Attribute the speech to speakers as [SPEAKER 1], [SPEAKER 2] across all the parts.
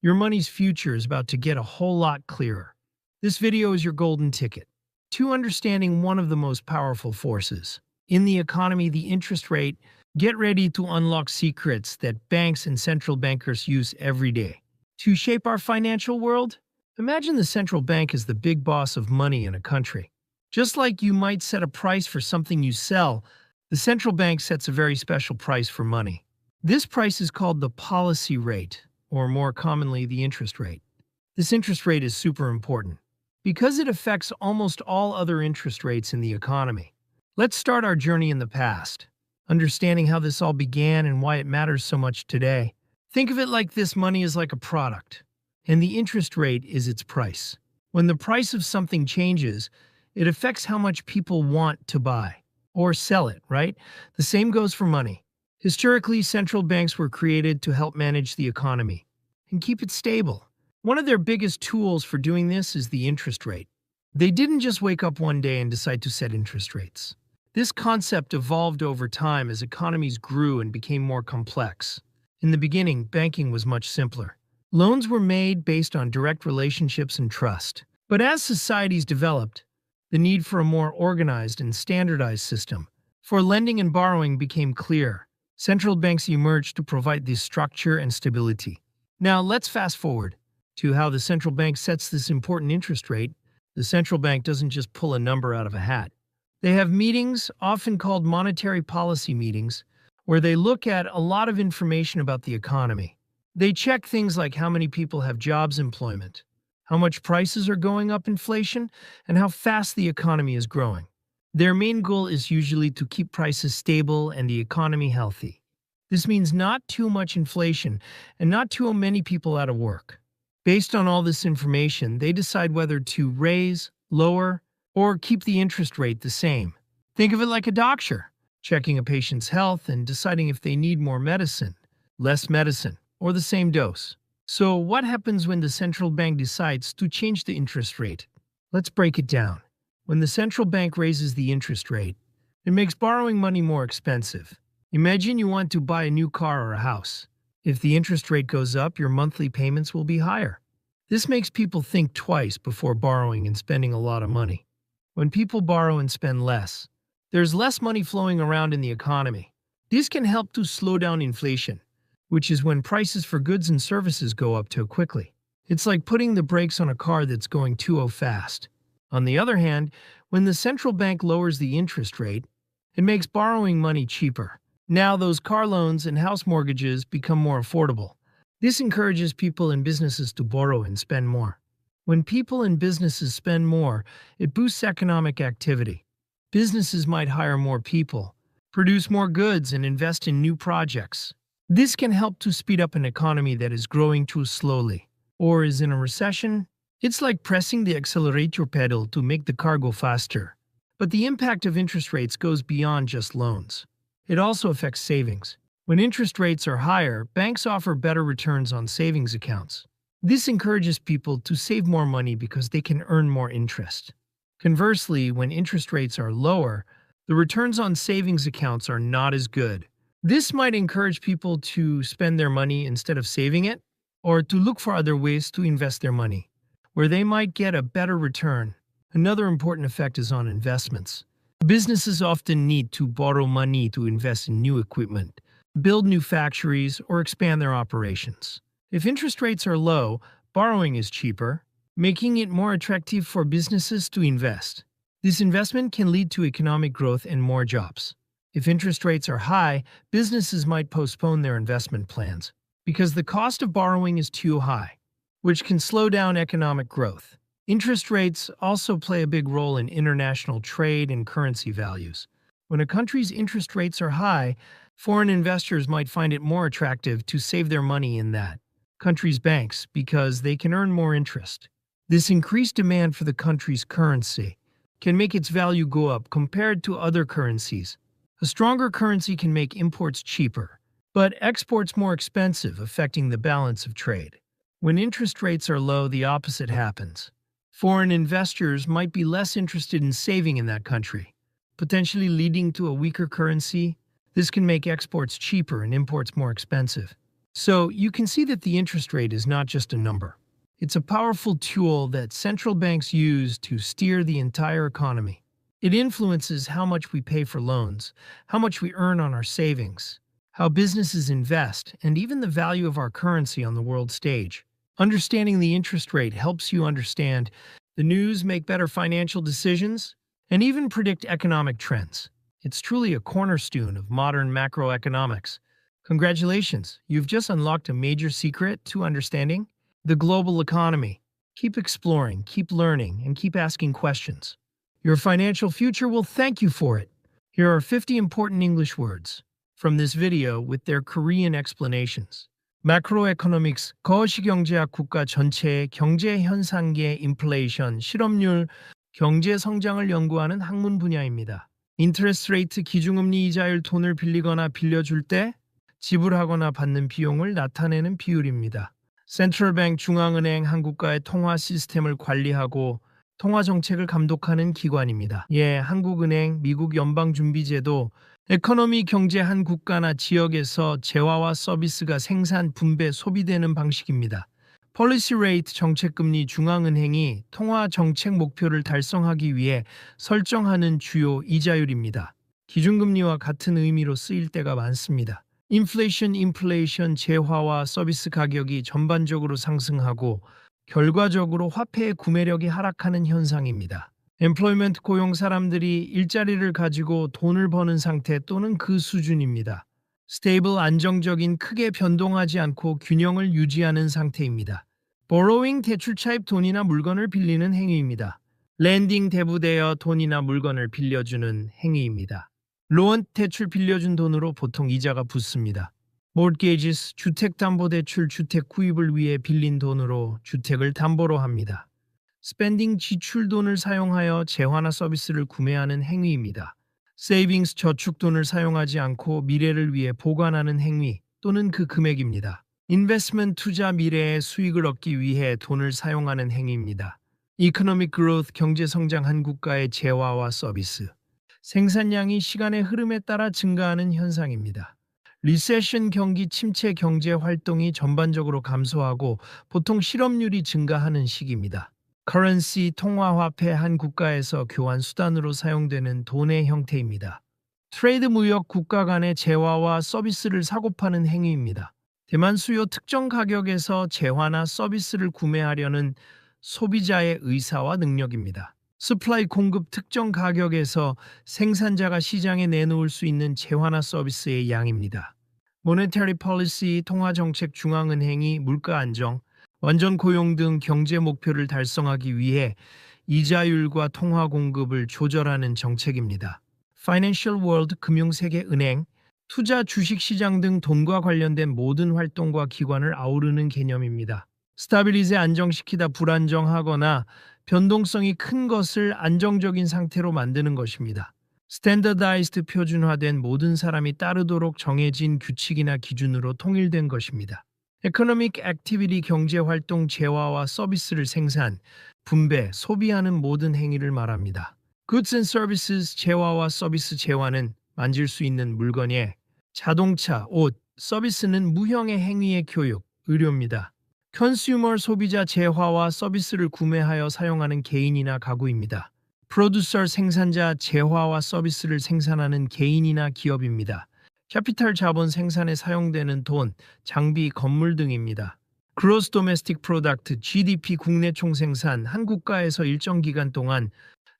[SPEAKER 1] Your money's future is about to get a whole lot clearer. This video is your golden ticket to understanding one of the most powerful forces in the economy, the interest rate. Get ready to unlock secrets that banks and central bankers use every day to shape our financial world. Imagine the central bank as the big boss of money in a country. Just like you might set a price for something you sell, the central bank sets a very special price for money. This price is called the policy rate, or more commonly, the interest rate. This interest rate is super important because it affects almost all other interest rates in the economy. Let's start our journey in the past, understanding how this all began and why it matters so much today. Think of it like this: money is like a product, and the interest rate is its price. When the price of something changes, it affects how much people want to buy or sell it, right? The same goes for money. Historically, central banks were created to help manage the economy and keep it stable. One of their biggest tools for doing this is the interest rate. They didn't just wake up one day and decide to set interest rates. This concept evolved over time as economies grew and became more complex. In the beginning, banking was much simpler. Loans were made based on direct relationships and trust. But as societies developed, the need for a more organized and standardized system for lending and borrowing became clear. Central banks emerged to provide this structure and stability. Now let's fast forward to how the central bank sets this important interest rate. The central bank doesn't just pull a number out of a hat. They have meetings, often called monetary policy meetings, where they look at a lot of information about the economy. They check things like how many people have jobs, employment, how much prices are going up, inflation, and how fast the economy is growing. Their main goal is usually to keep prices stable and the economy healthy. This means not too much inflation and not too many people out of work. Based on all this information, they decide whether to raise, lower, or keep the interest rate the same. Think of it like a doctor, checking a patient's health and deciding if they need more medicine, less medicine, or the same dose. So what happens when the central bank decides to change the interest rate? Let's break it down. When the central bank raises the interest rate, it makes borrowing money more expensive. Imagine you want to buy a new car or a house. If the interest rate goes up, your monthly payments will be higher. This makes people think twice before borrowing and spending a lot of money. When people borrow and spend less, there's less money flowing around in the economy. This can help to slow down inflation, which is when prices for goods and services go up too quickly. It's like putting the brakes on a car that's going too fast. On the other hand, when the central bank lowers the interest rate, it makes borrowing money cheaper. Now those car loans and house mortgages become more affordable. This encourages people and businesses to borrow and spend more. When people and businesses spend more, it boosts economic activity. Businesses might hire more people, produce more goods, and invest in new projects. This can help to speed up an economy that is growing too slowly or is in a recession. It's like pressing the accelerator pedal to make the car go faster. But the impact of interest rates goes beyond just loans. It also affects savings. When interest rates are higher, banks offer better returns on savings accounts. This encourages people to save more money because they can earn more interest. Conversely, when interest rates are lower, the returns on savings accounts are not as good. This might encourage people to spend their money instead of saving it, or to look for other ways to invest their money, where they might get a better return. Another important effect is on investments. Businesses often need to borrow money to invest in new equipment, build new factories, or expand their operations. If interest rates are low, borrowing is cheaper, making it more attractive for businesses to invest. This investment can lead to economic growth and more jobs. If interest rates are high, businesses might postpone their investment plans because the cost of borrowing is too high, which can slow down economic growth. Interest rates also play a big role in international trade and currency values. When a country's interest rates are high, foreign investors might find it more attractive to save their money in that country's banks because they can earn more interest. This increased demand for the country's currency can make its value go up compared to other currencies. A stronger currency can make imports cheaper, but exports more expensive, affecting the balance of trade. When interest rates are low, the opposite happens. Foreign investors might be less interested in saving in that country, potentially leading to a weaker currency. This can make exports cheaper and imports more expensive. So you can see that the interest rate is not just a number. It's a powerful tool that central banks use to steer the entire economy. It influences how much we pay for loans, how much we earn on our savings, how businesses invest, and even the value of our currency on the world stage. Understanding the interest rate helps you understand the news, make better financial decisions, and even predict economic trends. It's truly a cornerstone of modern macroeconomics. Congratulations, you've just unlocked a major secret to understanding the global economy. Keep exploring, keep learning, and keep asking questions. Your financial future will thank you for it. Here are 50 important English words from this video with their Korean explanations. Macroeconomics, 거시경제학 국가 전체의 경제 현상계 인플레이션, 실업률, 경제 성장을 연구하는 학문 분야입니다. 인터레스트 레이트, 기준금리 이자율, 돈을 빌리거나 빌려줄 때 지불하거나 받는 비용을 나타내는 비율입니다. 센트럴뱅크, 중앙은행, 한 국가의 통화 시스템을 관리하고 통화 정책을 감독하는 기관입니다. 한국은행, 미국 연방준비제도, 에코노미, 경제, 한 국가나 지역에서 재화와 서비스가 생산, 분배, 소비되는 방식입니다. 폴리시 레이트, 정책금리, 중앙은행이 통화 정책 목표를 달성하기 위해 설정하는 주요 이자율입니다. 기준금리와 같은 의미로 쓰일 때가 많습니다. 인플레이션, 재화와 서비스 가격이 전반적으로 상승하고 결과적으로 화폐의 구매력이 하락하는 현상입니다. employment, 고용, 사람들이 일자리를 가지고 돈을 버는 상태 또는 그 수준입니다. stable, 안정적인, 크게 변동하지 않고 균형을 유지하는 상태입니다. borrowing, 대출 차입, 돈이나 물건을 빌리는 행위입니다. lending, 대부되어 돈이나 물건을 빌려주는 행위입니다. loan, 대출 빌려준 돈으로 보통 이자가 붙습니다. mortgages, 주택담보대출, 주택 구입을 위해 빌린 돈으로 주택을 담보로 합니다. spending, 지출, 돈을 사용하여 재화나 서비스를 구매하는 행위입니다. savings, 저축, 돈을 사용하지 않고 미래를 위해 보관하는 행위 또는 그 금액입니다. investment, 투자, 미래의 수익을 얻기 위해 돈을 사용하는 행위입니다. economic growth, 경제 성장, 한 국가의 재화와 서비스, 생산량이 시간의 흐름에 따라 증가하는 현상입니다. 리세션, 경기 침체, 경제 활동이 전반적으로 감소하고 보통 실업률이 증가하는 시기입니다. currency, 통화화폐, 한 국가에서 교환 수단으로 사용되는 돈의 형태입니다. 트레이드, 무역, 국가 간의 재화와 서비스를 사고파는 행위입니다. 대만 수요, 특정 가격에서 재화나 서비스를 구매하려는 소비자의 의사와 능력입니다. supply, 공급, 특정 가격에서 생산자가 시장에 내놓을 수 있는 재화나 서비스의 양입니다. monetary policy, 통화정책, 중앙은행이 물가 안정, 완전 고용 등 경제 목표를 달성하기 위해 이자율과 통화 공급을 조절하는 정책입니다. financial world, 금융세계, 은행, 투자, 주식시장 등 돈과 관련된 모든 활동과 기관을 아우르는 개념입니다. stabilize, 안정시키다, 불안정하거나 변동성이 큰 것을 안정적인 상태로 만드는 것입니다. standardized, 표준화된, 모든 사람이 따르도록 정해진 규칙이나 기준으로 통일된 것입니다. economic activity, 경제활동, 재화와 서비스를 생산, 분배, 소비하는 모든 행위를 말합니다. goods and services, 재화와 서비스, 재화는 만질 수 있는 물건에 자동차, 옷, 서비스는 무형의 행위의 교육, 의료입니다. consumer, 소비자, 재화와 서비스를 구매하여 사용하는 개인이나 가구입니다. producer, 생산자, 재화와 서비스를 생산하는 개인이나 기업입니다. 캐피탈, 자본, 생산에 사용되는 돈, 장비, 건물 등입니다. gross domestic product, GDP, 국내 총생산, 한 국가에서 일정 기간 동안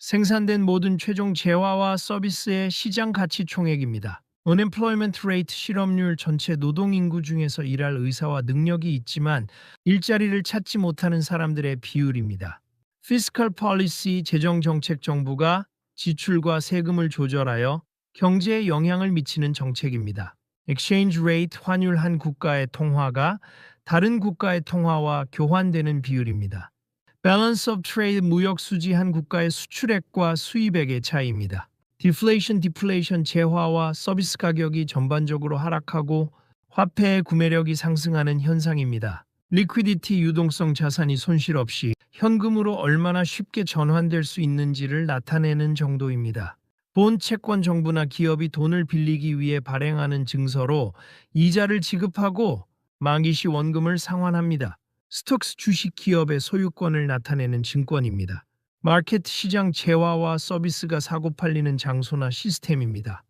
[SPEAKER 1] 생산된 모든 최종 재화와 서비스의 시장 가치 총액입니다. unemployment rate, 실업률, 전체 노동인구 중에서 일할 의사와 능력이 있지만 일자리를 찾지 못하는 사람들의 비율입니다. fiscal policy, 재정정책, 정부가 지출과 세금을 조절하여 경제에 영향을 미치는 정책입니다. exchange rate, 환율, 한 국가의 통화가 다른 국가의 통화와 교환되는 비율입니다. balance of trade, 무역 수지, 한 국가의 수출액과 수입액의 차이입니다. deflation, 재화와 서비스 가격이 전반적으로 하락하고 화폐의 구매력이 상승하는 현상입니다. liquidity, 유동성, 자산이 손실 없이 현금으로 얼마나 쉽게 전환될 수 있는지를 나타내는 정도입니다. 본, 채권, 정부나 기업이 돈을 빌리기 위해 발행하는 증서로 이자를 지급하고 만기시 원금을 상환합니다. 스톡스 주식 기업의 소유권을 나타내는 증권입니다. 마켓 시장 재화와 서비스가 사고 팔리는 장소나 시스템입니다.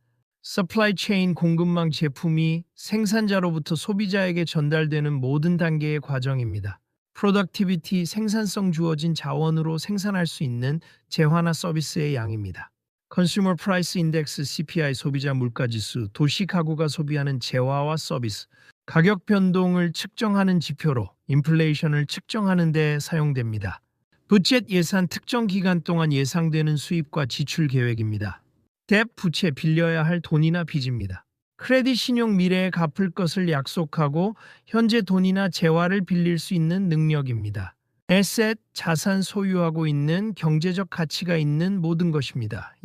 [SPEAKER 1] 서플라이 체인 공급망 제품이 생산자로부터 소비자에게 전달되는 모든 단계의 과정입니다. 프로덕티비티 생산성 주어진 자원으로 생산할 수 있는 재화나 서비스의 양입니다. 컨슈머 프라이스 인덱스 CPI 소비자 물가지수 도시 가구가 소비하는 재화와 서비스 가격 변동을 측정하는 지표로 인플레이션을 측정하는 데 사용됩니다. 부채 예산 특정 기간 동안 예상되는 수입과 지출 계획입니다. 뎁 부채 빌려야 할 돈이나 빚입니다. 크레딧 신용 미래에 갚을 것을 약속하고 현재 돈이나 재화를 빌릴 수 있는 능력입니다. 에셋 자산 소유하고 있는 경제적 가치가 있는 모든 것입니다.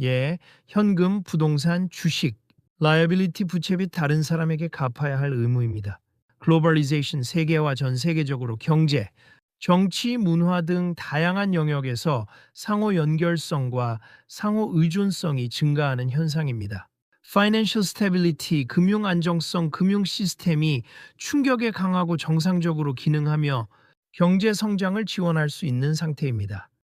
[SPEAKER 1] 현금, 부동산, 주식, 라이어빌리티 부채 빚 다른 사람에게 갚아야 할 의무입니다. 글로벌리제이션 세계화 전 세계적으로 경제, 정치, 문화 등 다양한 영역에서 상호 연결성과 상호 의존성이 증가하는 현상입니다. Financial Stability, 금융 안정성, 금융 시스템이 충격에 강하고 정상적으로 기능하며 경제 성장을 지원할 수 있는 상태입니다.